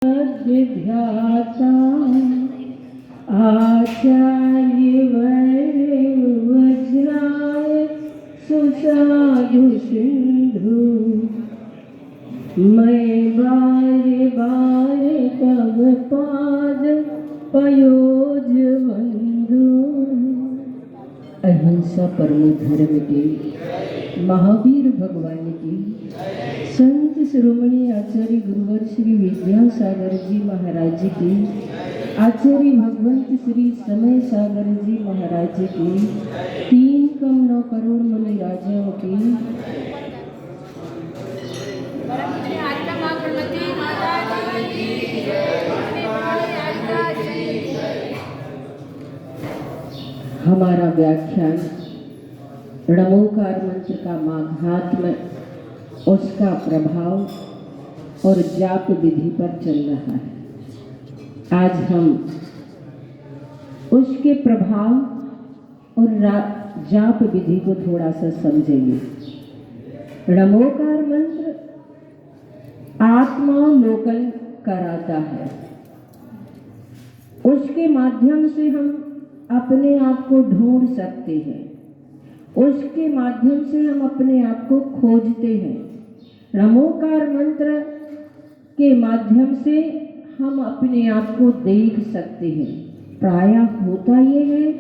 विध्याता आचार्य वज्राय सुसाधु सिंधु मैं बारे बारे तब पाद पयोज बंधु। अहिंसा परम धर्म के महावीर भगवान की संत शिरोमणि आचार्य गुरुवर श्री विद्यासागर जी महाराज की, आचार्य भगवंत श्री समय सागर जी महाराज की, 3,9 करोड़ मुनि राजाओं की, हमारा व्याख्यान नमोकार मंत्र का माहात्म्य, उसका प्रभाव और जाप विधि पर चल रहा है। आज हम उसके प्रभाव और जाप विधि को थोड़ा सा समझेंगे। नमोकार मंत्र आत्मावलोकन कराता है। उसके माध्यम से हम अपने आप को ढूंढ सकते हैं, उसके माध्यम से हम अपने आप को खोजते हैं। नमोकार मंत्र के माध्यम से हम अपने आप को देख सकते हैं। प्रायः होता ये है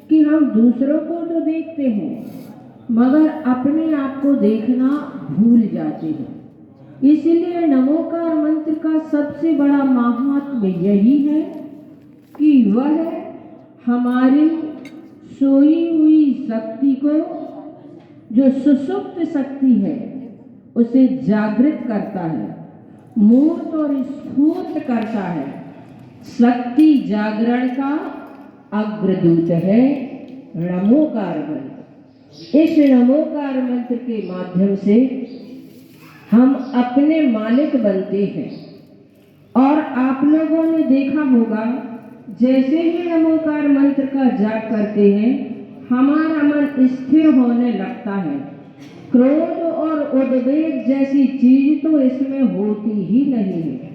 कि हम दूसरों को तो देखते हैं मगर अपने आप को देखना भूल जाते हैं। इसलिए नमोकार मंत्र का सबसे बड़ा महात्म्य यही है कि वह हमारी सोई हुई शक्ति को, जो सुसुप्त शक्ति है, उसे जागृत करता है, मूर्त और स्फूर्त करता है। शक्ति जागरण का अग्रदूत है नमोकार मंत्र। इस नमोकार मंत्र के माध्यम से हम अपने मालिक बनते हैं। और आप लोगों ने देखा होगा, जैसे ही नमोकार मंत्र का जाप करते हैं हमारा मन स्थिर होने लगता है। क्रोध और उद्वेग जैसी चीज तो इसमें होती ही नहीं है।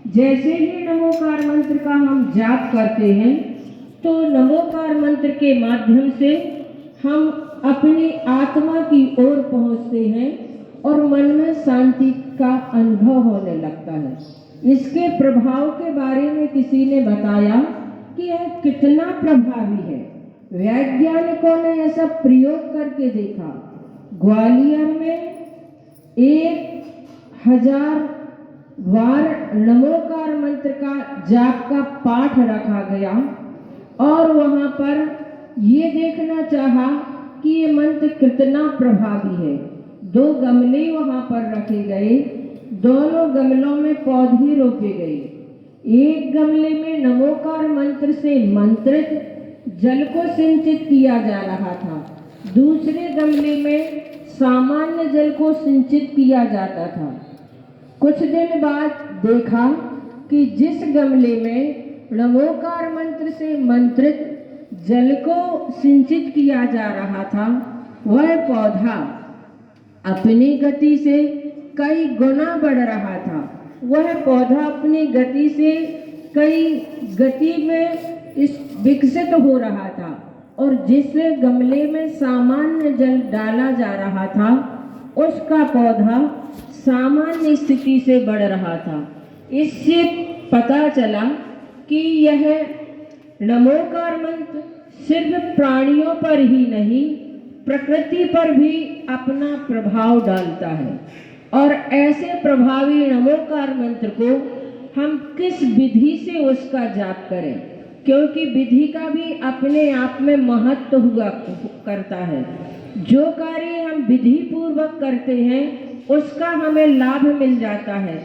जैसे ही नमोकार मंत्र का हम जाप करते हैं तो नमोकार मंत्र के माध्यम से हम अपनी आत्मा की ओर पहुंचते हैं और मन में शांति का अनुभव होने लगता है। इसके प्रभाव के बारे में किसी ने बताया कि यह कितना प्रभावी है। वैज्ञानिकों ने ऐसा प्रयोग करके देखा। ग्वालियर में 1000 बार नमोकार मंत्र का जाप का पाठ रखा गया और वहां पर ये देखना चाहा कि ये मंत्र कितना प्रभावी है। 2 गमले वहां पर रखे गए, दोनों गमलों में पौधे रोपे गए। एक गमले में नमोकार मंत्र से मंत्रित जल को सिंचित किया जा रहा था, दूसरे गमले में सामान्य जल को सिंचित किया जाता था। कुछ दिन बाद देखा कि जिस गमले में नमोकार मंत्र से मंत्रित जल को सिंचित किया जा रहा था, वह पौधा अपनी गति से कई गुना बढ़ रहा था। वह पौधा अपनी गति से कई गति में विकसित हो रहा था और जिस गमले में सामान्य जल डाला जा रहा था उसका पौधा सामान्य स्थिति से बढ़ रहा था। इससे पता चला कि यह नमोकार मंत्र सिर्फ प्राणियों पर ही नहीं, प्रकृति पर भी अपना प्रभाव डालता है। और ऐसे प्रभावी नमोकार मंत्र को हम किस विधि से उसका जाप करें, क्योंकि विधि का भी अपने आप में महत्व हुआ करता है। जो कार्य हम विधि पूर्वक करते हैं उसका हमें लाभ मिल जाता है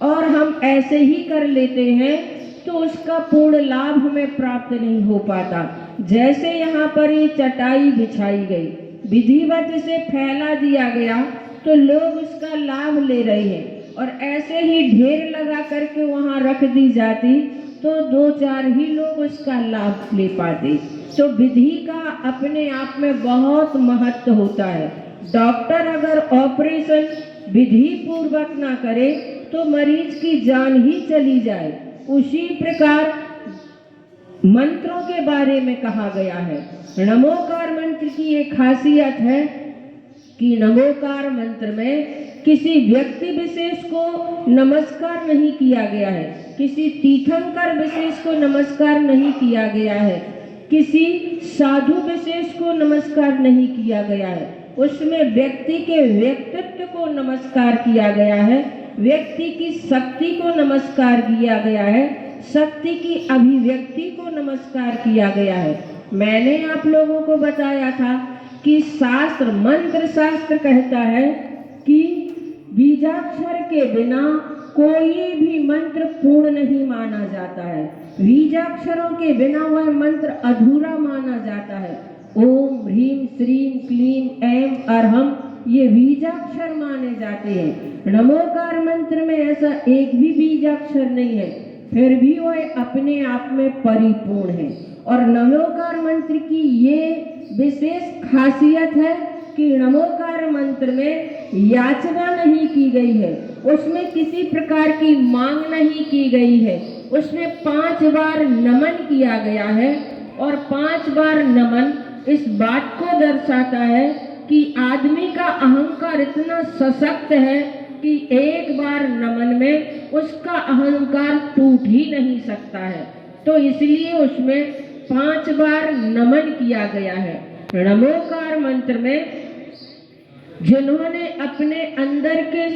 और हम ऐसे ही कर लेते हैं तो उसका पूर्ण लाभ हमें प्राप्त नहीं हो पाता। जैसे यहाँ पर ये चटाई बिछाई गई, विधिवत से फैला दिया गया तो लोग उसका लाभ ले रहे हैं, और ऐसे ही ढेर लगा करके वहाँ रख दी जाती तो 2-4 ही लोग उसका लाभ ले पाते। तो विधि का अपने आप में बहुत महत्व होता है। डॉक्टर अगर ऑपरेशन विधि पूर्वक ना करे तो मरीज की जान ही चली जाए। उसी प्रकार मंत्रों के बारे में कहा गया है। नमोकार मंत्र की एक खासियत है कि नमोकार मंत्र में किसी व्यक्ति विशेष को नमस्कार नहीं किया गया है, किसी तीर्थंकर विशेष को नमस्कार नहीं किया गया है, किसी साधु विशेष को नमस्कार नहीं किया गया है। उसमें व्यक्ति के व्यक्तित्व को नमस्कार किया गया है, व्यक्ति की शक्ति को नमस्कार किया गया है, शक्ति की अभिव्यक्ति को नमस्कार किया गया है। मैंने आप लोगों को बताया था कि शास्त्र, मंत्र शास्त्र कहता है कि बीजाक्षर के बिना कोई भी मंत्र पूर्ण नहीं माना जाता है। बीजाक्षरों के बिना वह मंत्र अधूरा माना जाता है। ओम ह्रीम श्रीम क्लीम ऐम अरहम ये बीजाक्षर माने जाते हैं। नमोकार मंत्र में ऐसा एक भी बीजाक्षर नहीं है, फिर भी वह अपने आप में परिपूर्ण है। और नमोकार मंत्र की ये विशेष खासियत है कि नमोकार मंत्र में याचना नहीं की गई है, उसमें किसी प्रकार की मांग नहीं की गई है। उसमें 5 बार नमन किया गया है और 5 बार नमन इस बात को दर्शाता है कि आदमी का अहंकार इतना सशक्त है कि एक बार नमन में उसका अहंकार टूट ही नहीं सकता है। तो इसलिए उसमें 5 बार नमन किया गया है। नमोकार मंत्र में जिन्होंने अपने अंदर के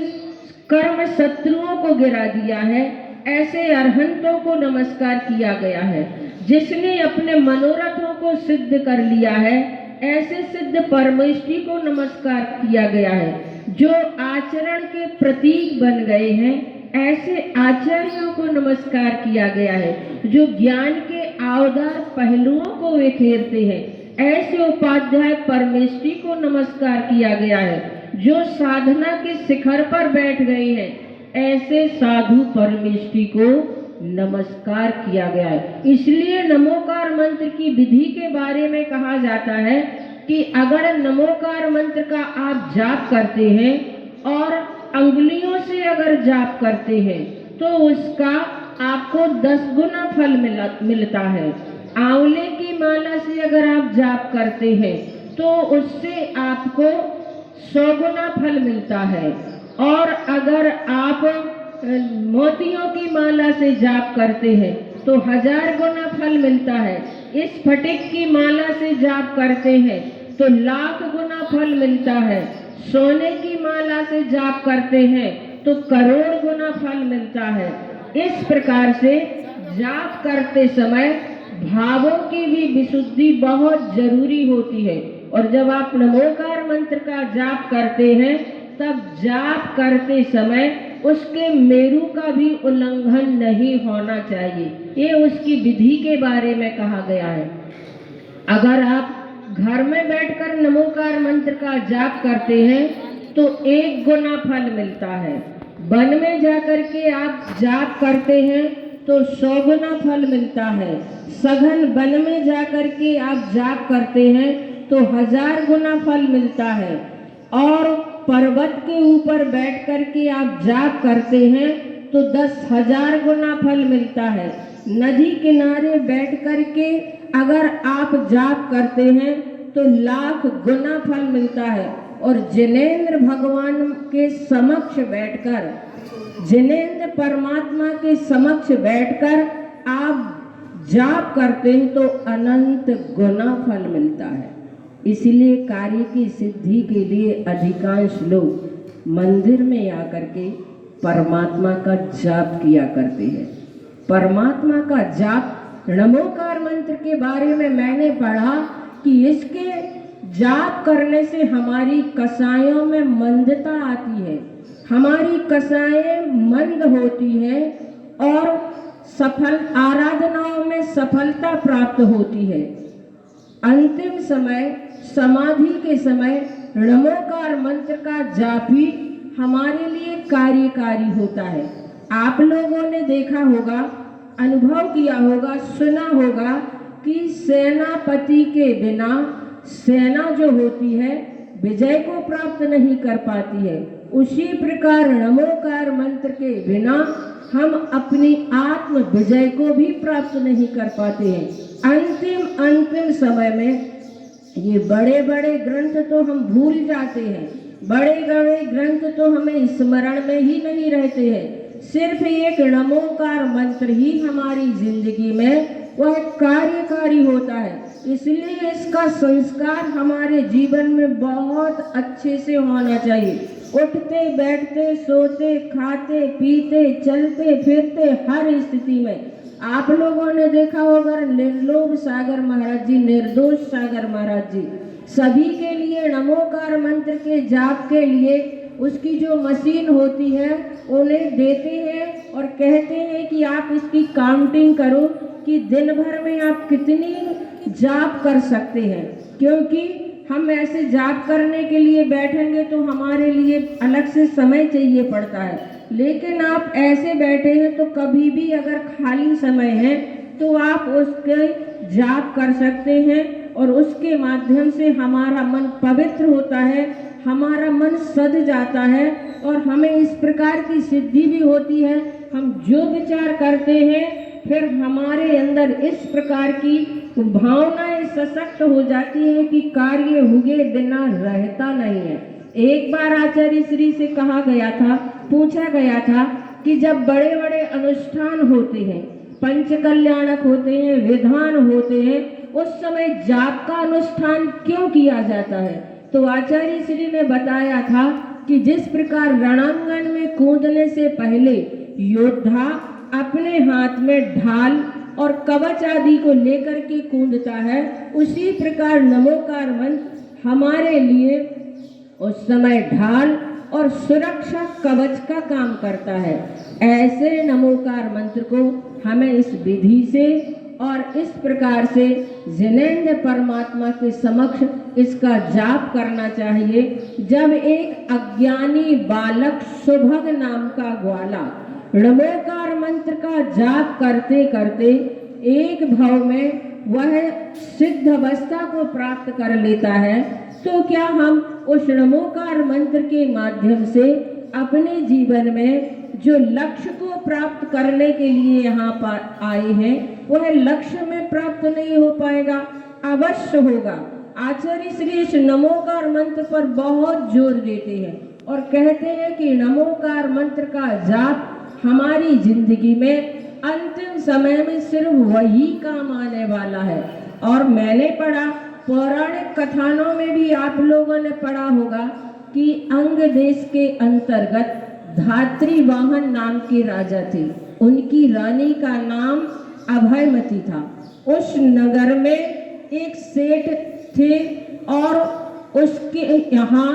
कर्म शत्रुओं को गिरा दिया है, ऐसे अरहंतों को नमस्कार किया गया है। जिसने अपने मनोरथों को सिद्ध कर लिया है, ऐसे सिद्ध परमेष्ठी को नमस्कार किया गया है। जो आचरण के प्रतीक बन गए हैं, ऐसे आचार्यों को नमस्कार किया गया है। जो ज्ञान के आवदार पहलुओं को विखेरते हैं, ऐसे उपाध्याय परमेष्ठी को नमस्कार किया गया है। जो साधना के शिखर पर बैठ गए हैं, ऐसे साधु परमेष्ठी को नमस्कार किया गया है। इसलिए नमोकार मंत्र की विधि के बारे में कहा जाता है कि अगर नमोकार मंत्र का आप जाप करते हैं और अंगुलियों से अगर जाप करते हैं तो उसका आपको 10 गुना फल मिलता है। आंवले की माला से अगर आप जाप करते हैं तो उससे आपको 100 गुना फल मिलता है। और अगर आप मोतियों की माला से जाप करते हैं तो 1000 गुना फल मिलता है। इस फटिक की माला से जाप करते हैं तो 1,00,000 गुना फल मिलता है। सोने की माला से जाप करते हैं तो करोड़ गुना फल मिलता है। इस प्रकार से जाप करते समय भावों की भी विशुद्धि बहुत जरूरी होती है। और जब आप नमोकार मंत्र का जाप करते हैं, तब जाप करते समय उसके मेरु का भी उल्लंघन नहीं होना चाहिए। ये उसकी विधि के बारे में कहा गया है। अगर आप घर में बैठकर नमोकार मंत्र का जाप करते हैं तो 1 गुना फल मिलता है। वन में जाकर के आप जाप करते हैं तो 100 गुना फल मिलता है। सघन वन में जाकर के आप जाप करते हैं तो 1000 गुना फल मिलता है। और पर्वत के ऊपर बैठ कर के आप जाप करते हैं तो 10,000 गुना फल मिलता है। नदी किनारे बैठ कर के अगर आप जाप करते हैं तो 1,00,000 गुना फल मिलता है। और जिनेंद्र भगवान के समक्ष बैठकर, जिनेंद्र परमात्मा के समक्ष बैठकर आप जाप करते हैं तो अनंत गुना फल मिलता है। इसलिए कार्य की सिद्धि के लिए अधिकांश लोग मंदिर में आकर के परमात्मा का जाप किया करते हैं। परमात्मा का जाप, नमोकार मंत्र के बारे में मैंने पढ़ा कि इसके जाप करने से हमारी कसायों में मंदता आती है, हमारी कसाएं मंद होती हैं और सफल आराधनाओं में सफलता प्राप्त होती है। अंतिम समय, समाधि के समय नमोकार मंत्र का जाप ही हमारे लिए कार्यकारी होता है। आप लोगों ने देखा होगा, अनुभव किया होगा, सुना होगा कि सेनापति के बिना सेना जो होती है विजय को प्राप्त नहीं कर पाती है। उसी प्रकार नमोकार मंत्र के बिना हम अपनी आत्म विजय को भी प्राप्त नहीं कर पाते हैं। अंतिम समय में ये बड़े बड़े ग्रंथ तो हम भूल जाते हैं, बड़े बड़े ग्रंथ तो हमें स्मरण में ही नहीं रहते हैं। सिर्फ एक नमोकार मंत्र ही हमारी जिंदगी में वह कार्यकारी होता है। इसलिए इसका संस्कार हमारे जीवन में बहुत अच्छे से होना चाहिए। उठते बैठते सोते खाते पीते चलते फिरते हर स्थिति में आप लोगों ने देखा होगा निर्लोभ सागर महाराज जी, निर्दोष सागर महाराज जी सभी के लिए नमोकार मंत्र के जाप के लिए उसकी जो मशीन होती है उन्हें देते हैं और कहते हैं कि आप इसकी काउंटिंग करो कि दिन भर में आप कितनी जाप कर सकते हैं। क्योंकि हम ऐसे जाप करने के लिए बैठेंगे तो हमारे लिए अलग से समय चाहिए पड़ता है, लेकिन आप ऐसे बैठे हैं तो कभी भी अगर खाली समय है तो आप उसके जाप कर सकते हैं और उसके माध्यम से हमारा मन पवित्र होता है, हमारा मन सध जाता है और हमें इस प्रकार की सिद्धि भी होती है। हम जो विचार करते हैं फिर हमारे अंदर इस प्रकार की भावनाएं सशक्त हो जाती है कि कार्य हुए बिना रहता नहीं है। एक बार आचार्य श्री से कहा गया था, पूछा गया था कि जब बड़े बड़े अनुष्ठान होते हैं, पंच कल्याणक होते हैं, विधान होते हैं, उस समय जाप का अनुष्ठान क्यों किया जाता है? तो आचार्य श्री ने बताया था कि जिस प्रकार रणांगण में कूदने से पहले योद्धा अपने हाथ में ढाल और कवच आदि को लेकर के कूदता है, उसी प्रकार नमोकार मंत्र हमारे लिए उस समय ढाल और सुरक्षा कवच का काम करता है। ऐसे नमोकार मंत्र को हमें इस विधि से और इस प्रकार से जिनेंद्र परमात्मा के समक्ष इसका जाप करना चाहिए। जब एक अज्ञानी बालक सुभग नाम का ग्वाला नमोकार मंत्र का जाप करते करते एक भाव में वह सिद्ध अवस्था को प्राप्त कर लेता है, तो क्या हम उस नमोकार मंत्र के माध्यम से अपने जीवन में जो लक्ष्य को प्राप्त करने के लिए यहाँ पर आए हैं वह लक्ष्य में प्राप्त नहीं हो पाएगा? अवश्य होगा। आचार्य श्री इस नमोकार मंत्र पर बहुत जोर देते हैं और कहते हैं कि नमोकार मंत्र का जाप हमारी जिंदगी में अंतिम समय में सिर्फ वही काम आने वाला है। और मैंने पढ़ा, पौराणिक कथानों में भी आप लोगों ने पढ़ा होगा कि अंग देश के अंतर्गत धात्री वाहन नाम के राजा थे। उनकी रानी का नाम अभयमती था। उस नगर में एक सेठ थे और उसके यहाँ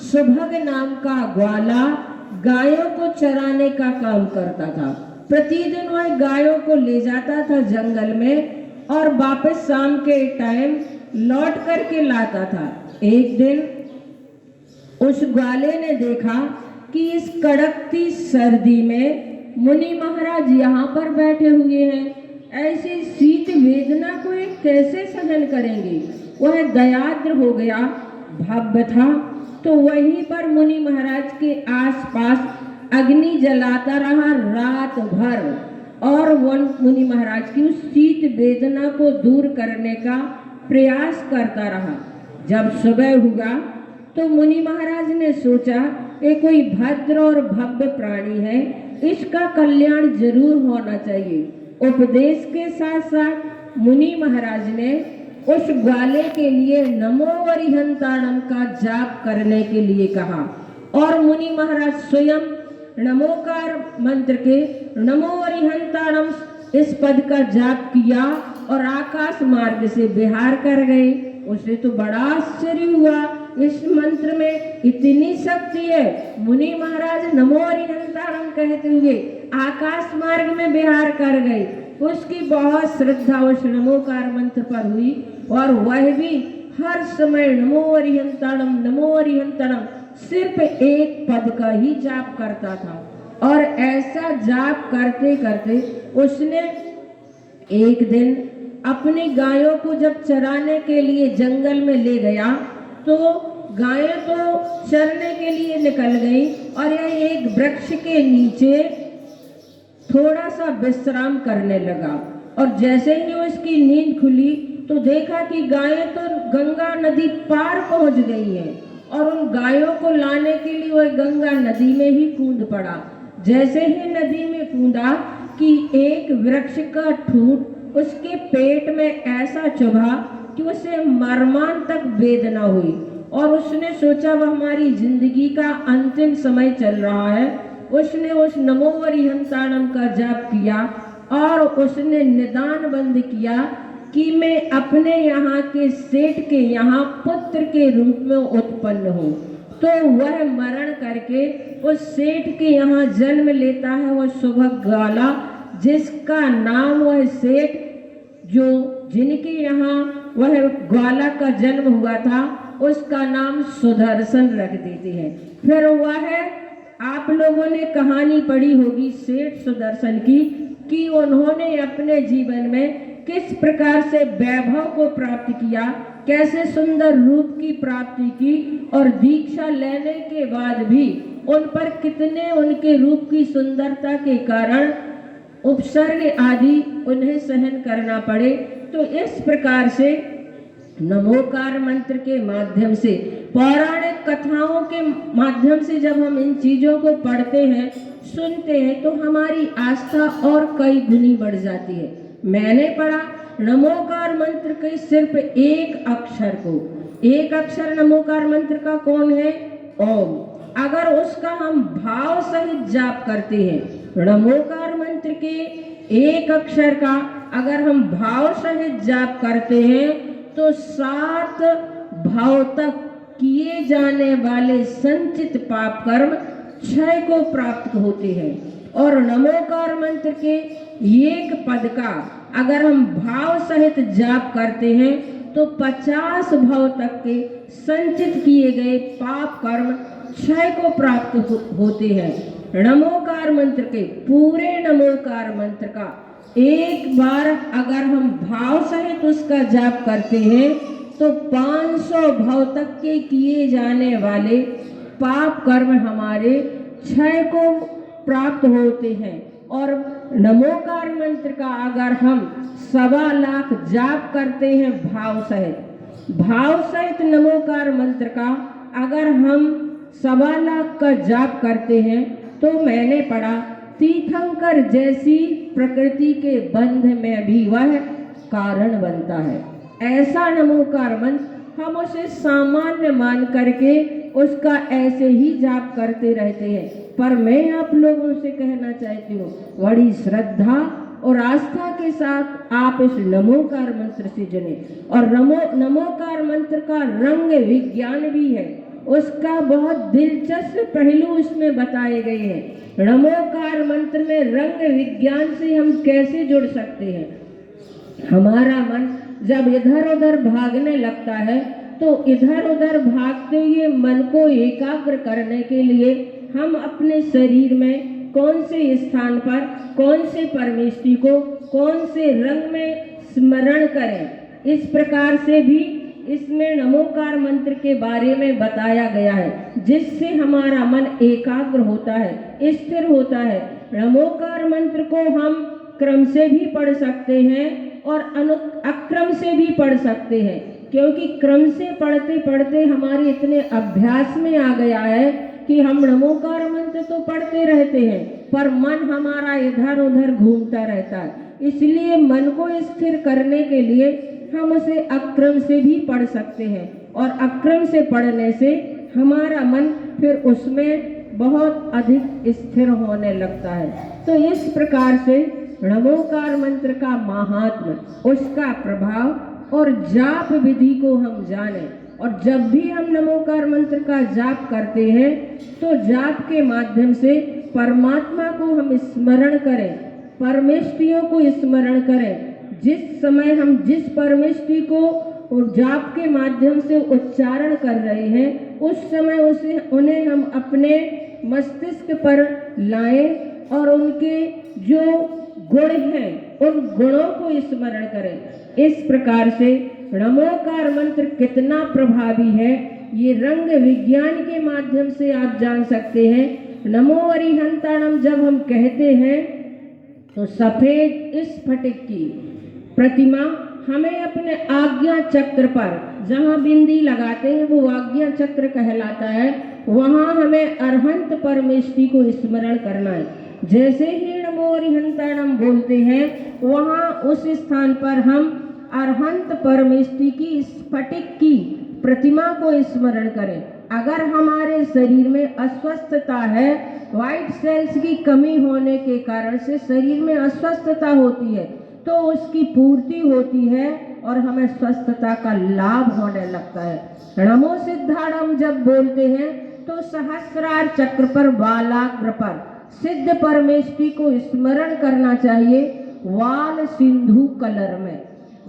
सुभग नाम का ग्वाला गायों को चराने का काम करता था। प्रतिदिन वह गायों को ले जाता था जंगल में और वापस शाम के टाइम लौट करके लाता था। एक दिन उस ग्वाले ने देखा कि इस कड़कती सर्दी में मुनि महाराज यहाँ पर बैठे हुए हैं, ऐसी शीत वेदना को कैसे सहन करेंगे? वह दयाद्र हो गया, भव्य था, तो वहीं पर मुनि महाराज के आसपास अग्नि जलाता रहा रात भर और मुनि महाराज की उस शीत वेदना को दूर करने का प्रयास करता रहा। जब सुबह हुआ तो मुनि महाराज ने सोचा ये कोई भद्र और भव्य प्राणी है, इसका कल्याण जरूर होना चाहिए। उपदेश के साथ साथ मुनि महाराज ने उस ग्वाले के लिए नमो अरिहंताणम का जाप करने के लिए कहा और मुनि महाराज स्वयं नमोकार मंत्र के नमो अरिहंताणम इस पद का जाप किया और आकाश मार्ग से विहार कर गए। उसे तो बड़ा आश्चर्य हुआ, इस मंत्र में इतनी शक्ति है। मुनि महाराज नमो अरिहंताणम कहते हुए आकाश मार्ग में विहार कर गए। उसकी बहुत श्रद्धा उस नमोकार मंत्र पर हुई और वह भी हर समय नमो अरिहंताणम सिर्फ एक पद का ही जाप करता था। और ऐसा जाप करते करते उसने एक दिन अपनी गायों को जब चराने के लिए जंगल में ले गया तो गायें तो चरने के लिए निकल गई और यह एक वृक्ष के नीचे थोड़ा सा विश्राम करने लगा। और जैसे ही उसकी नींद खुली तो देखा कि गायें तो गंगा नदी पार पहुंच गई हैं और उन गायों को लाने के लिए वह गंगा नदी में ही कूद पड़ा। जैसे ही नदी में कूदा कि एक वृक्ष का ठूंठ उसके पेट में ऐसा चुभा कि उसे मरमान तक वेदना हुई और उसने सोचा वह हमारी जिंदगी का अंतिम समय चल रहा है। उसने उस नमो वरिहंताणम का जाप किया और उसने निदान बंद किया कि मैं अपने यहाँ के सेठ के यहाँ पुत्र के रूप में उत्पन्न हूँ। तो वह मरण करके उस सेठ के यहाँ जन्म लेता है वह सुभगवाला, जिसका नाम वह सेठ जो जिनके यहाँ वह ग्वाला का जन्म हुआ था उसका नाम सुदर्शन रख देते हैं। फिर वह आप लोगों ने कहानी पढ़ी होगी सेठ सुदर्शन की कि उन्होंने अपने जीवन में किस प्रकार से वैभव को प्राप्त किया, कैसे सुंदर रूप की प्राप्ति की और दीक्षा लेने के बाद भी उन पर कितने उनके रूप की सुंदरता के कारण उपसर्ग आदि उन्हें सहन करना पड़े। तो इस प्रकार से नमोकार मंत्र के माध्यम से, पौराणिक कथाओं के माध्यम से जब हम इन चीजों को पढ़ते हैं सुनते हैं तो हमारी आस्था और कई गुनी बढ़ जाती है। मैंने पढ़ा नमोकार मंत्र के सिर्फ एक अक्षर को, एक अक्षर नमोकार मंत्र का कौन है? ओम। अगर उसका हम भाव सहित जाप करते हैं, नमोकार मंत्र के एक अक्षर का अगर हम भाव सहित जाप करते हैं तो 7 भाव तक किए जाने वाले संचित पाप कर्म क्षय को प्राप्त होते हैं। और नमोकार मंत्र के एक पद का अगर हम भाव सहित जाप करते हैं तो 50 भाव तक के संचित किए गए पाप कर्म क्षय को प्राप्त होते हैं। नमोकार मंत्र के पूरे नमोकार मंत्र का एक बार अगर हम भाव सहित उसका जाप करते हैं तो 500 भाव तक के किए जाने वाले पाप कर्म हमारे क्षय को प्राप्त होते हैं। और नमोकार मंत्र का अगर हम 1.25 लाख जाप करते हैं भाव सहित नमोकार मंत्र का अगर हम 1.25 लाख का जाप करते हैं तो मैंने पढ़ा तीर्थंकर जैसी प्रकृति के बंध में भी वह कारण बनता है। ऐसा नमोकार मंत्र हम उसे सामान्य मान करके उसका ऐसे ही जाप करते रहते हैं। पर मैं आप लोगों से कहना चाहती हूँ बड़ी श्रद्धा और आस्था के साथ आप इस नमोकार मंत्र से जुड़े। और नमोकार मंत्र का रंग विज्ञान भी है, उसका बहुत दिलचस्प पहलू इसमें बताए गए हैं। नमोकार मंत्र में रंग विज्ञान से हम कैसे जुड़ सकते हैं। हमारा मन जब इधर उधर भागने लगता है तो इधर उधर भागते हुए मन को एकाग्र करने के लिए हम अपने शरीर में कौन से स्थान पर कौन से परमेष्टि को कौन से रंग में स्मरण करें। इस प्रकार से भी इसमें नमोकार मंत्र के बारे में बताया गया है, जिससे हमारा मन एकाग्र होता है, स्थिर होता है। नमोकार मंत्र को हम क्रम से भी पढ़ सकते हैं और अक्रम से भी पढ़ सकते हैं, क्योंकि क्रम से पढ़ते पढ़ते हमारे इतने अभ्यास में आ गया है कि हम नमोकार मंत्र तो पढ़ते रहते हैं पर मन हमारा इधर उधर घूमता रहता है। इसलिए मन को स्थिर करने के लिए हम उसे अक्रम से भी पढ़ सकते हैं और अक्रम से पढ़ने से हमारा मन फिर उसमें बहुत अधिक स्थिर होने लगता है। तो इस प्रकार से नमोकार मंत्र का महात्म्य, उसका प्रभाव और जाप विधि को हम जानें। और जब भी हम नमोकार मंत्र का जाप करते हैं तो जाप के माध्यम से परमात्मा को हम स्मरण करें, परमेष्टियों को स्मरण करें। जिस समय हम जिस परमेष्टि को जाप के माध्यम से उच्चारण कर रहे हैं उस समय उन्हें हम अपने मस्तिष्क पर लाएं और उनके जो गुण हैं उन गुणों को स्मरण करें। इस प्रकार से नमोकार मंत्र कितना प्रभावी है ये रंग विज्ञान के माध्यम से आप जान सकते हैं। नमो अरिहंताणम जब हम कहते हैं तो सफेद स्फटिक की प्रतिमा हमें अपने आज्ञा चक्र पर जहाँ बिंदी लगाते हैं वो आज्ञा चक्र कहलाता है, वहाँ हमें अरहंत परमेष्टि को स्मरण करना है। जैसे ही नमो अरिहंताणम बोलते हैं वहाँ उस स्थान पर हम अरहंत परमेष्टि की स्फटिक की प्रतिमा को स्मरण करें। अगर हमारे शरीर में अस्वस्थता है, व्हाइट सेल्स की कमी होने के कारण से शरीर में अस्वस्थता होती है, तो उसकी पूर्ति होती है और हमें स्वस्थता का लाभ होने लगता है। नमो सिद्धाणम जब बोलते हैं तो सहस्रार चक्र पर बालाग्र पर सिद्ध परमेष्टि को स्मरण करना चाहिए। वाल सिंधु कलर में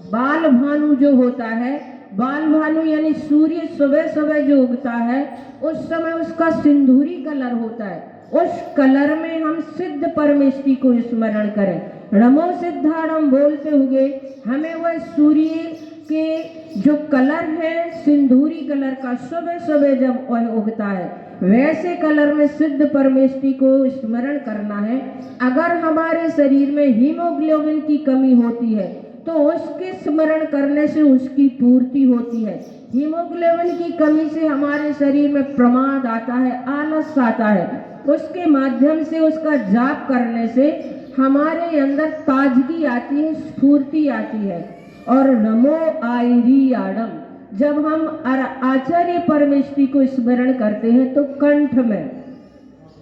बाल भानु जो होता है, बाल भानु यानी सूर्य सुबह सुबह जो उगता है उस समय उसका सिंदूरी कलर होता है, उस कलर में हम सिद्ध परमेष्टि को स्मरण करें। नमो सिद्धाणम बोलते हुए हमें वह सूर्य के जो कलर है सिंदूरी कलर का सुबह सुबह जब वह उगता है वैसे कलर में सिद्ध परमेष्टि को स्मरण करना है। अगर हमारे शरीर में हीमोग्लोबिन की कमी होती है तो उसके स्मरण करने से उसकी पूर्ति होती है। हीमोग्लोबिन की कमी से हमारे शरीर में प्रमाद आता है, आलस आता है, उसके माध्यम से उसका जाप करने से हमारे अंदर ताजगी आती है, स्फूर्ति आती है। और नमो आयरियाणम जब हम आचार्य परमेष्टि को स्मरण करते हैं तो कंठ में,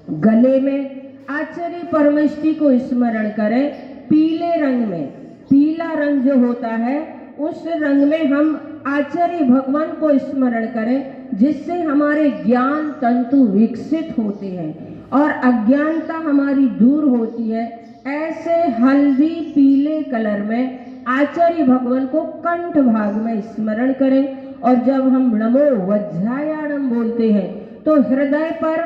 गले में आचार्य परमेष्टि को स्मरण करें। पीले रंग में, पीला रंग जो होता है उस रंग में हम आचार्य भगवान को स्मरण करें, जिससे हमारे ज्ञान तंतु विकसित होते हैं और अज्ञानता हमारी दूर होती है। ऐसे हल्दी पीले कलर में आचार्य भगवान को कंठ भाग में स्मरण करें। और जब हम नमो वज्रायाणम बोलते हैं तो हृदय पर,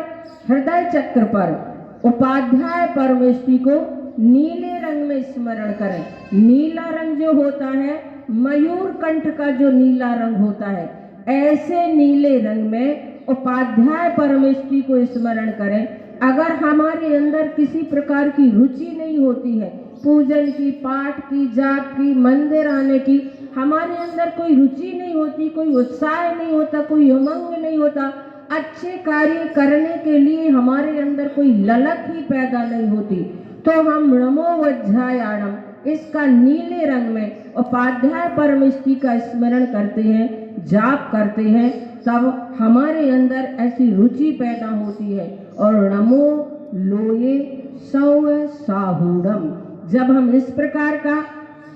हृदय चक्र पर उपाध्याय परमेष्टि को नीले रंग में स्मरण करें। नीला रंग जो होता है मयूर कंठ का जो नीला रंग होता है, ऐसे नीले रंग में उपाध्याय परमेष्टि को स्मरण करें। अगर हमारे अंदर किसी प्रकार की रुचि नहीं होती है, पूजन की, पाठ की, जाप की, मंदिर आने की, हमारे अंदर कोई रुचि नहीं होती, कोई उत्साह नहीं होता, कोई उमंग नहीं होता, अच्छे कार्य करने के लिए हमारे अंदर कोई ललक ही पैदा नहीं होती, तो हम नमो वज्रायाणम इसका नीले रंग में उपाध्याय परमेष्टि का स्मरण करते हैं, जाप करते हैं, तब हमारे अंदर ऐसी रुचि पैदा होती है। और नमो लोये सौ साहूणम जब हम इस प्रकार का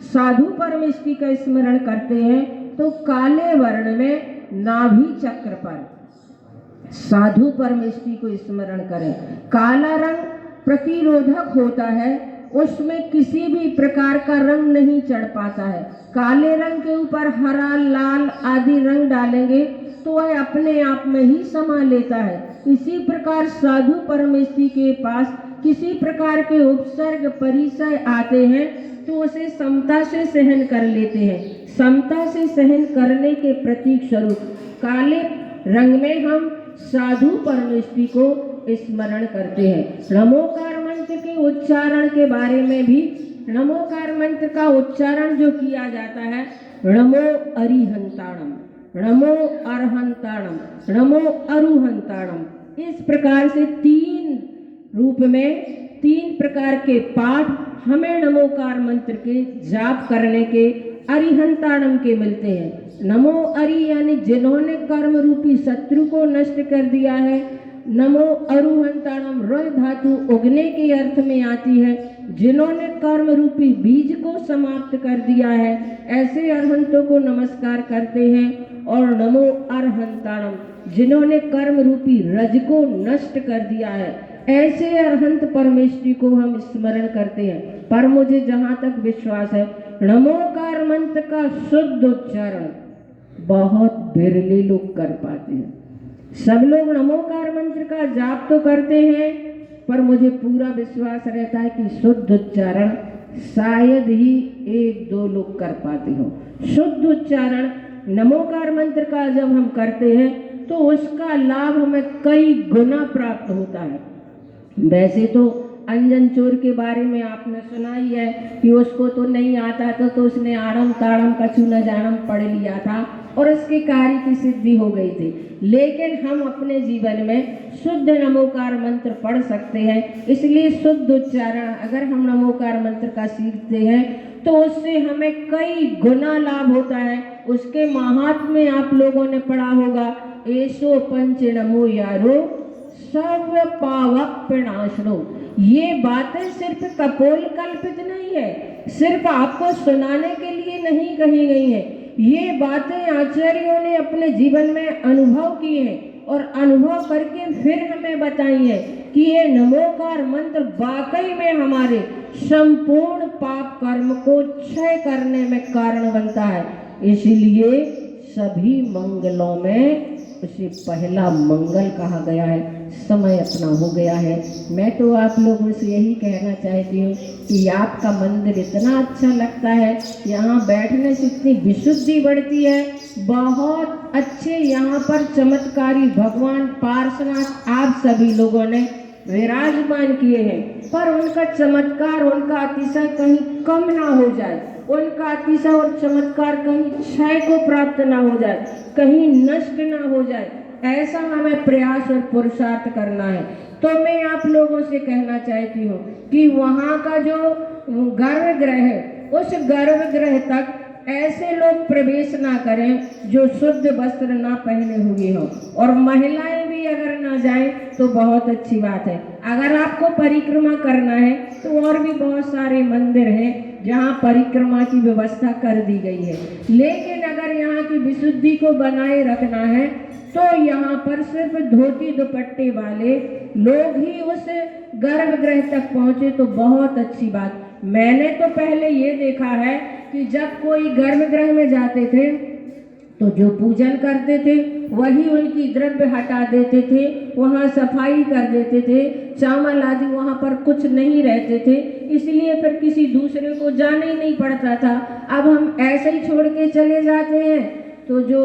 साधु परमेष्टि का स्मरण करते हैं तो काले वर्ण में नाभि चक्र पर साधु परमेष्टि को स्मरण करें। काला रंग प्रतिरोधक होता है, उसमें किसी भी प्रकार का रंग नहीं चढ़ पाता है। काले रंग के ऊपर हरा, लाल आदि रंग डालेंगे तो वह अपने आप में ही समा लेता है। इसी प्रकार साधु परमेष्टि के पास किसी प्रकार के उपसर्ग परिचय आते हैं तो उसे समता से सहन कर लेते हैं। समता से सहन करने के प्रतीक स्वरूप काले रंग में हम साधु परमेष्टि को स्मरण करते हैं। नमोकार मंत्र के उच्चारण के बारे में भी, नमोकार मंत्र का उच्चारण जो किया जाता है नमो अरिहंताणम, नमो अरहंताणम, नमो अरुहंताणम, इस प्रकार से तीन रूप में तीन प्रकार के पाठ हमें नमोकार मंत्र के जाप करने के अरिहंताणम के मिलते हैं। नमो अरि यानी जिन्होंने कर्म रूपी शत्रु को नष्ट कर दिया है। नमो अरुहंताणम रोह धातु उगने के अर्थ में आती है, जिन्होंने कर्म रूपी बीज को समाप्त कर दिया है, ऐसे अरहंतों को नमस्कार करते हैं। और नमो अरहंताणम जिन्होंने कर्म रूपी रज को नष्ट कर दिया है, ऐसे अरहंत परमेष्टि को हम स्मरण करते हैं। पर मुझे जहाँ तक विश्वास है नमोकार मंत्र का शुद्ध उच्चारण बहुत बिरले लोग कर पाते हैं। सब लोग नमोकार मंत्र का जाप तो करते हैं, पर मुझे पूरा विश्वास रहता है कि शुद्ध उच्चारण शायद ही एक दो लोग कर पाते हो। शुद्ध उच्चारण नमोकार मंत्र का जब हम करते हैं तो उसका लाभ हमें कई गुना प्राप्त होता है। वैसे तो अंजन चोर के बारे में आपने सुना ही है कि उसको तो नहीं आता था, तो उसने आड़म ताड़म कछु न जानम पढ़ लिया था और उसके कार्य की सिद्धि हो गई थी। लेकिन हम अपने जीवन में शुद्ध नमोकार मंत्र पढ़ सकते हैं, इसलिए शुद्ध उच्चारण अगर हम नमोकार मंत्र का सीखते हैं तो उससे हमें कई गुना लाभ होता है। उसके महात्म्य आप लोगों ने पढ़ा होगा, एसो पंच नमो यारो सर्व पावक प्रणाशनो। ये बातें सिर्फ कपोल कल्पित नहीं है, सिर्फ आपको सुनाने के लिए नहीं कही गई है। ये बातें आचार्यों ने अपने जीवन में अनुभव की है और अनुभव करके फिर हमें बताई है कि ये नमोकार मंत्र वाकई में हमारे संपूर्ण पाप कर्म को क्षय करने में कारण बनता है। इसलिए सभी मंगलों में उसे पहला मंगल कहा गया है। समय अपना हो गया है। मैं तो आप लोगों से यही कहना चाहती हूँ कि आपका मंदिर इतना अच्छा लगता है, यहाँ बैठने से इतनी विशुद्धि बढ़ती है। बहुत अच्छे यहाँ पर चमत्कारी भगवान पार्श्वनाथ आप सभी लोगों ने विराजमान किए हैं, पर उनका चमत्कार, उनका अतिशय कहीं कम ना हो जाए, उनका अतिशय और चमत्कार कहीं क्षय को प्राप्त ना हो जाए, कहीं नष्ट ना हो जाए, ऐसा हमें प्रयास और पुरुषार्थ करना है। तो मैं आप लोगों से कहना चाहती हूँ कि वहाँ का जो गर्भगृह है, उस गर्भगृह तक ऐसे लोग प्रवेश ना करें जो शुद्ध वस्त्र ना पहने हुए हों, और महिलाएं भी अगर ना जाएं तो बहुत अच्छी बात है। अगर आपको परिक्रमा करना है तो और भी बहुत सारे मंदिर हैं जहाँ परिक्रमा की व्यवस्था कर दी गई है, लेकिन अगर यहाँ की विशुद्धि को बनाए रखना है तो यहाँ पर सिर्फ धोती दुपट्टे वाले लोग ही उस गर्भगृह तक पहुँचे तो बहुत अच्छी बात। मैंने तो पहले ये देखा है कि जब कोई गर्भगृह में जाते थे तो जो पूजन करते थे वही उनकी द्रव्य हटा देते थे, वहाँ सफाई कर देते थे, चावल आदि वहाँ पर कुछ नहीं रहते थे, इसलिए फिर किसी दूसरे को जाना ही नहीं पड़ता था। अब हम ऐसे ही छोड़ के चले जाते हैं तो जो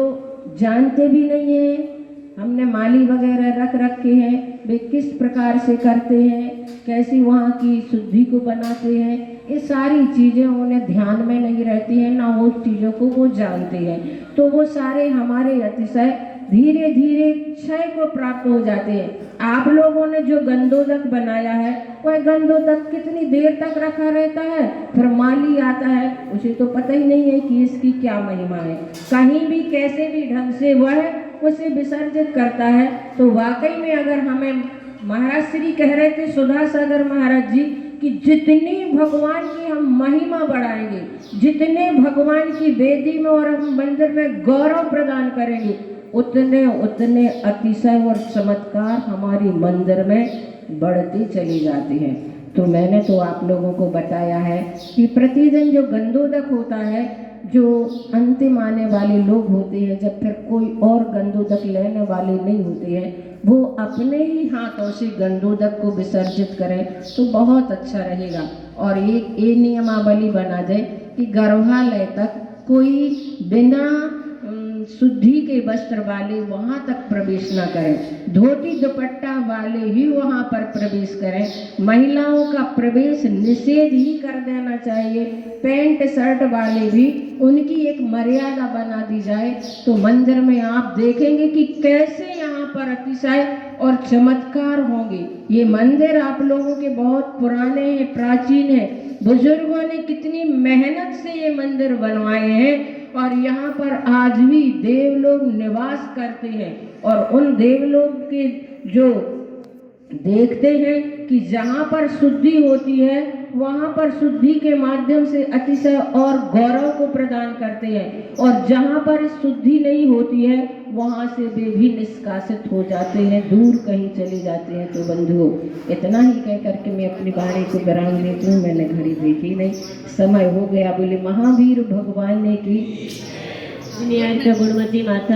जानते भी नहीं हैं, हमने माली वगैरह रख रखे हैं, वे किस प्रकार से करते हैं, कैसी वहाँ की शुद्धि को बनाते हैं, ये सारी चीज़ें उन्हें ध्यान में नहीं रहती हैं, ना उस चीज़ों को वो जानते हैं, तो वो सारे हमारे अतिशय धीरे धीरे क्षय को प्राप्त हो जाते हैं। आप लोगों ने जो गंधोदक बनाया है वह गंधोदक कितनी देर तक रखा रहता है, फिर माली आता है उसे तो पता ही नहीं है कि इसकी क्या महिमा है, कहीं भी कैसे भी ढंग से वह उसे विसर्जित करता है। तो वाकई में अगर हमें महाराज श्री कह रहे थे सुधा सागर महाराज जी कि जितनी भगवान की हम महिमा बढ़ाएंगे, जितने भगवान की वेदी में और हम मंदिर में गौरव प्रदान करेंगे, उतने उतने अतिशय और चमत्कार हमारी मंदिर में बढ़ते चले जाते हैं। तो मैंने तो आप लोगों को बताया है कि प्रतिदिन जो गंधोदक होता है, जो अंतिम आने वाले लोग होते हैं, जब फिर कोई और गंधोदक लेने वाले नहीं होते हैं, वो अपने ही हाथों से गंधोदक को विसर्जित करें तो बहुत अच्छा रहेगा। और एक ये नियमावली बना दे कि गर्भालय तक कोई बिना शुद्धि के वस्त्र वाले वहाँ तक प्रवेश न करें, धोती दुपट्टा वाले ही वहाँ पर प्रवेश करें। महिलाओं का प्रवेश निषेध ही कर देना चाहिए। पैंट शर्ट वाले भी उनकी एक मर्यादा बना दी जाए तो मंदिर में आप देखेंगे कि कैसे यहाँ पर अतिशय और चमत्कार होंगे। ये मंदिर आप लोगों के बहुत पुराने हैं, प्राचीन हैं, बुजुर्गों ने कितनी मेहनत से ये मंदिर बनवाए हैं और यहाँ पर आज भी देवलोग निवास करते हैं। और उन देवलोग के जो देखते हैं कि जहाँ पर शुद्धि होती है वहाँ पर शुद्धि के माध्यम से अतिशय और गौरव को प्रदान करते हैं, और जहाँ पर शुद्धि नहीं होती है वहाँ से वे भी निष्कासित हो जाते हैं, दूर कहीं चले जाते हैं। तो बंधुओं, इतना ही कह करके मैं अपनी वाणी को विराम लेती हूँ। मैंने घड़ी देखी नहीं, समय हो गया। बोले महावीर भगवान ने की गुणमती माता।